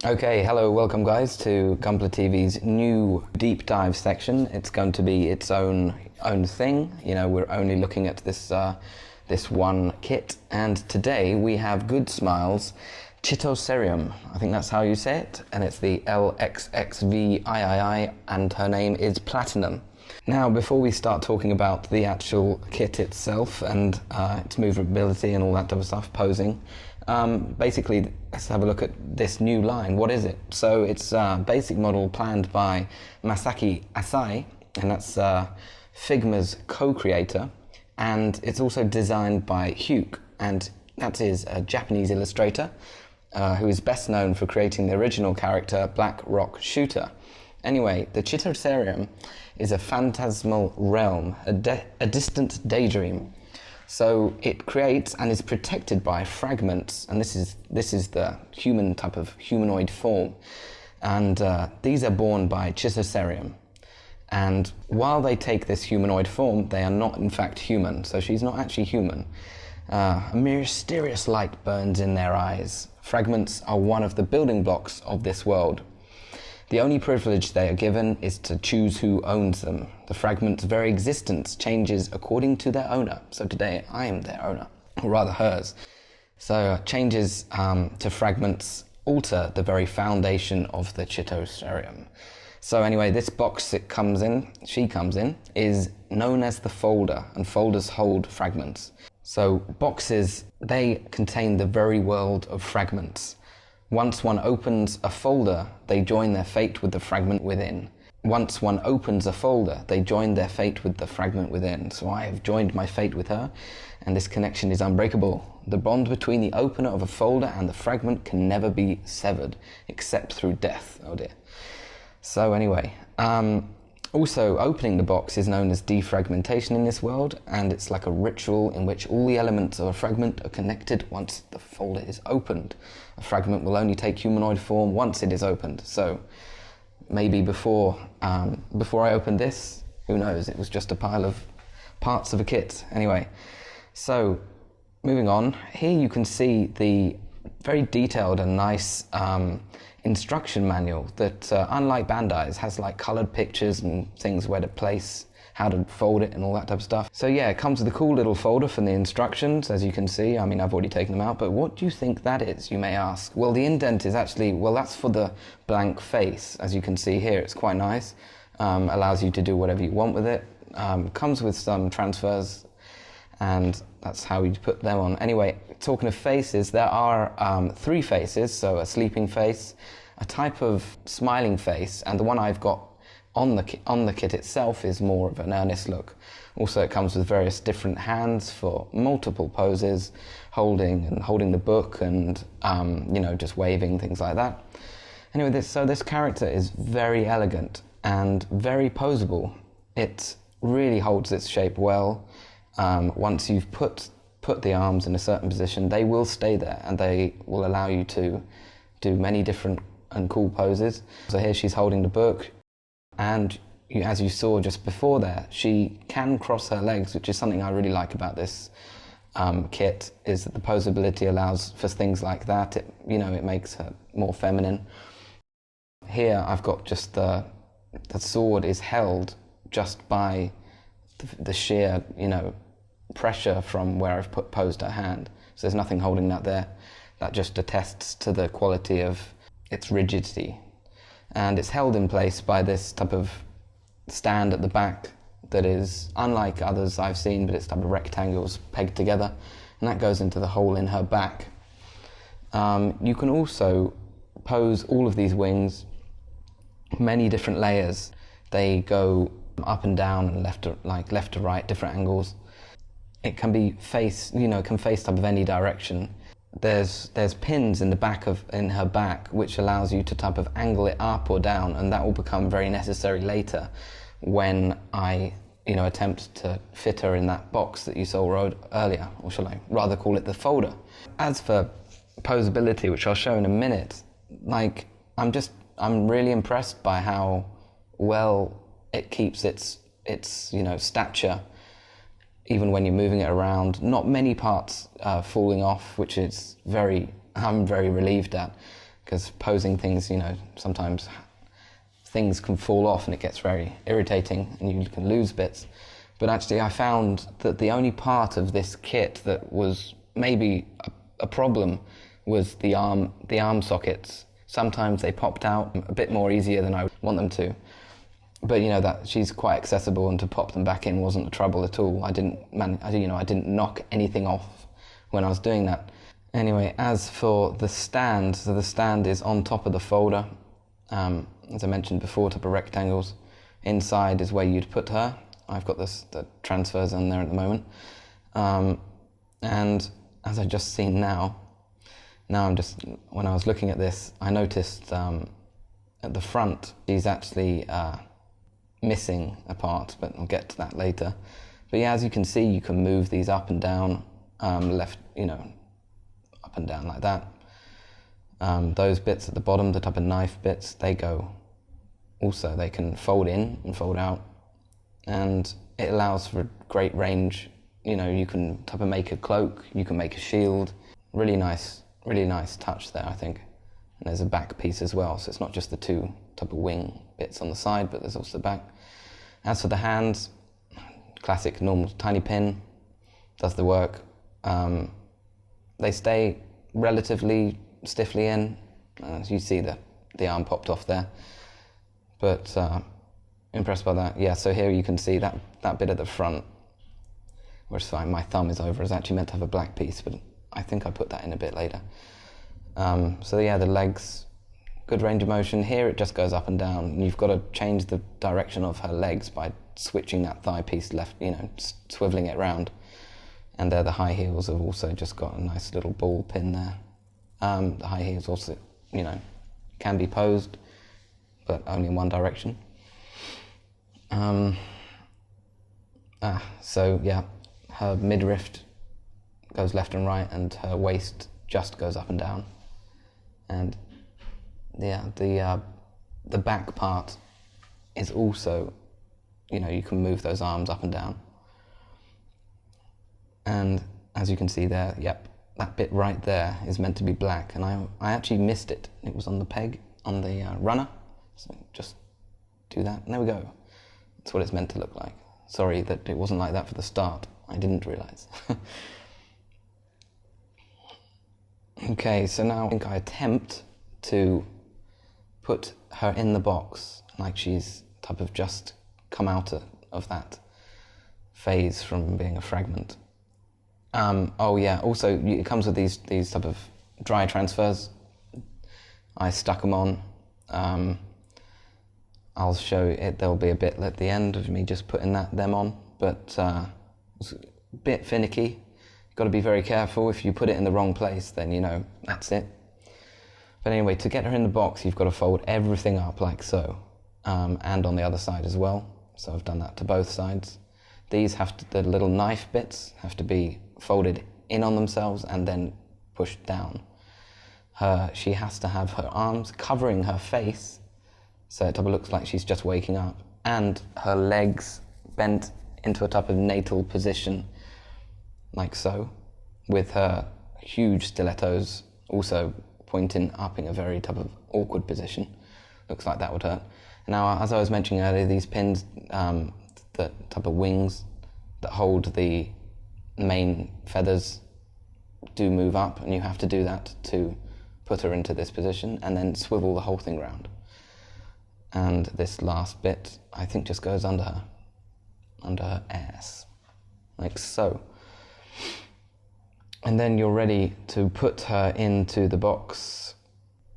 Okay, hello, welcome guys to Gunpla TV's new deep dive section. It's going to be its own thing. You know, we're only looking at this one kit, and today we have Good Smile's Chitocerium. I think that's how you say it, and it's the LXXVIII, and her name is Platinum. Now, before we start talking about the actual kit itself and its movability and all that type of stuff, posing, basically, let's have a look at this new line. What is it? So it's a basic model planned by Masaki Apsy, and that's Figma's co-creator, and it's also designed by Huke, and that is a Japanese illustrator who is best known for creating the original character Black Rock Shooter. Anyway, the chitocerium is a phantasmal realm, a distant daydream. So it creates and is protected by fragments, and this is the human type of humanoid form, and these are born by chitocerium. And while they take this humanoid form, they are not in fact human. So she's not actually human. A mysterious light burns in their eyes. Fragments are one of the building blocks of this world. The only privilege they are given is to choose who owns them. The fragment's very existence changes according to their owner. So today I am their owner, or rather hers. So changes to fragments alter the very foundation of the chitocerium. So anyway, this box she comes in, is known as the folder, and folders hold fragments. So boxes, they contain the very world of fragments. Once one opens a folder, they join their fate with the fragment within. Once one opens a folder, they join their fate with the fragment within. So I have joined my fate with her, and this connection is unbreakable. The bond between the opener of a folder and the fragment can never be severed, except through death. Oh dear. So anyway, also opening the box is known as defragmentation in this world, and it's like a ritual in which all the elements of a fragment are connected once the folder is opened. A fragment will only take humanoid form once it is opened. So maybe before I opened this, who knows, it was just a pile of parts of a kit. Anyway, so moving on, here you can see the very detailed and nice instruction manual that, unlike Bandai's, has like colored pictures and things where to place, how to fold it and all that type of stuff. So yeah, it comes with a cool little folder for the instructions, as you can see. I mean, I've already taken them out, but what do you think that is, you may ask? Well, the indent is actually, well, that's for the blank face. As you can see here, it's quite nice. Allows you to do whatever you want with it. Comes with some transfers, and that's how you put them on. Anyway, talking of faces, there are 3 faces, so a sleeping face, a type of smiling face, and the one I've got on the kit itself is more of an earnest look. Also, it comes with various different hands for multiple poses, holding the book and just waving, things like that. Anyway, this character is very elegant and very posable. It really holds its shape well. Once you've put the arms in a certain position, they will stay there, and they will allow you to do many different and cool poses. So here she's holding the book, and as you saw just before there, she can cross her legs, which is something I really like about this kit, is that the posability allows for things like that. It makes her more feminine. Here I've got just the sword is held just by the sheer, pressure from where I've posed her hand. So there's nothing holding that there. That just attests to the quality of its rigidity. And it's held in place by this type of stand at the back that is unlike others I've seen, but it's type of rectangles pegged together, and that goes into the hole in her back. You can also pose all of these wings, many different layers. They go up and down and left to right, different angles. It can be face type of any direction. There's pins in her back, which allows you to type of angle it up or down, and that will become very necessary later when I attempt to fit her in that box that you saw earlier, or shall I rather call it the folder. As for posability, which I'll show in a minute, I'm really impressed by how well it keeps its stature, even when you're moving it around. Not many parts falling off, which I'm very relieved at, because posing things, you know, sometimes things can fall off and it gets very irritating and you can lose bits. But actually I found that the only part of this kit that was maybe a problem was the arm sockets. Sometimes they popped out a bit more easier than I want them to. But you know, that she's quite accessible, and to pop them back in wasn't a trouble at all. I didn't knock anything off when I was doing that. Anyway, as for the stand, so the stand is on top of the folder. As I mentioned before, top of rectangles. Inside is where you'd put her. I've got the transfers on there at the moment. And as I've just seen now when I was looking at this, I noticed at the front, she's actually missing a part, but I'll get to that later. But yeah, as you can see, you can move these up and down, left, you know, up and down like that. Those bits at the bottom, the type of knife bits, they can fold in and fold out, and it allows for a great range. You know, you can type of make a cloak, you can make a shield. Really nice touch there, I think. And there's a back piece as well, so it's not just the two type of wing bits on the side, but there's also the back. As for the hands, classic normal tiny pin does the work. They stay relatively stiffly in. As you see, the arm popped off there, but impressed by that. Yeah, so here you can see that bit at the front, which is fine, my thumb is over, is actually meant to have a black piece, but I think I put that in a bit later. So yeah, the legs, good range of motion. Here it just goes up and down, and you've got to change the direction of her legs by switching that thigh piece left, you know, swiveling it round. And there the high heels have also just got a nice little ball pin there. The high heels also, you know, can be posed, but only in one direction. So yeah, her midriff goes left and right, and her waist just goes up and down. And yeah, the back part is also, you know, you can move those arms up and down. And as you can see there, yep, that bit right there is meant to be black, and I actually missed it. It was on the peg, on the runner, so just do that, and there we go. That's what it's meant to look like. Sorry that it wasn't like that for the start. I didn't realise. Okay, so now I think I attempt to put her in the box, like she's type of just come out of that phase from being a fragment. Oh yeah, also it comes with these type of dry transfers. I stuck them on. I'll show it, there'll be a bit at the end of me just putting them on, but it's a bit finicky. You've got to be very careful. If you put it in the wrong place, then you know, that's it. But anyway, to get her in the box, you've got to fold everything up like so, and on the other side as well. So I've done that to both sides. These the little knife bits have to be folded in on themselves and then pushed down. She has to have her arms covering her face, so it looks like she's just waking up, and her legs bent into a type of natal position, like so, with her huge stilettos also pointing up in a very type of awkward position. Looks like that would hurt. Now, as I was mentioning earlier, these pins, the type of wings that hold the main feathers do move up, and you have to do that to put her into this position and then swivel the whole thing round. And this last bit, I think, just goes under her ass, like so. And then you're ready to put her into the box.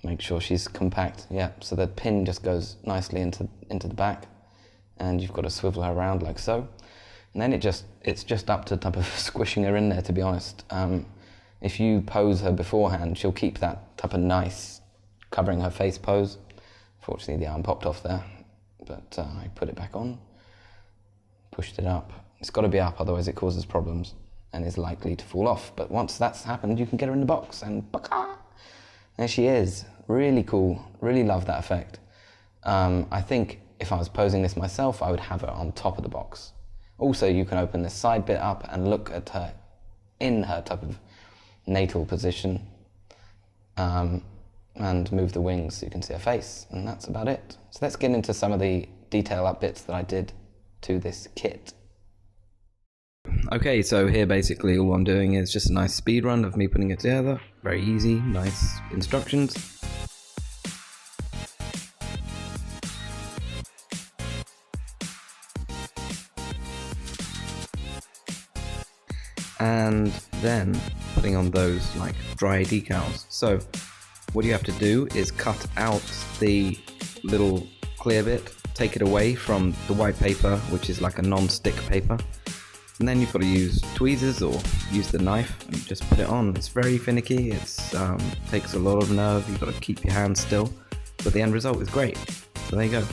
Make sure she's compact, yeah, so the pin just goes nicely into the back, and you've got to swivel her around like so. And then it's just up to type of squishing her in there, to be honest. If you pose her beforehand, she'll keep that type of nice covering her face pose. Fortunately, the arm popped off there, but I put it back on, pushed it up. It's got to be up, otherwise it causes problems and is likely to fall off. But once that's happened, you can get her in the box, and there she is. Really cool. Really love that effect. I think if I was posing this myself, I would have her on top of the box. Also, you can open this side bit up and look at her in her type of natal position. and move the wings so you can see her face, and that's about it. So let's get into some of the detail up bits that I did to this kit. Okay, so here basically all I'm doing is just a nice speed run of me putting it together. Very easy, nice instructions. And then putting on those like dry decals. So what you have to do is cut out the little clear bit, take it away from the white paper, which is like a non-stick paper, and then you've got to use tweezers or use the knife and just put it on. It's very finicky, it's takes a lot of nerve, you've got to keep your hands still, but the end result is great. So there you go.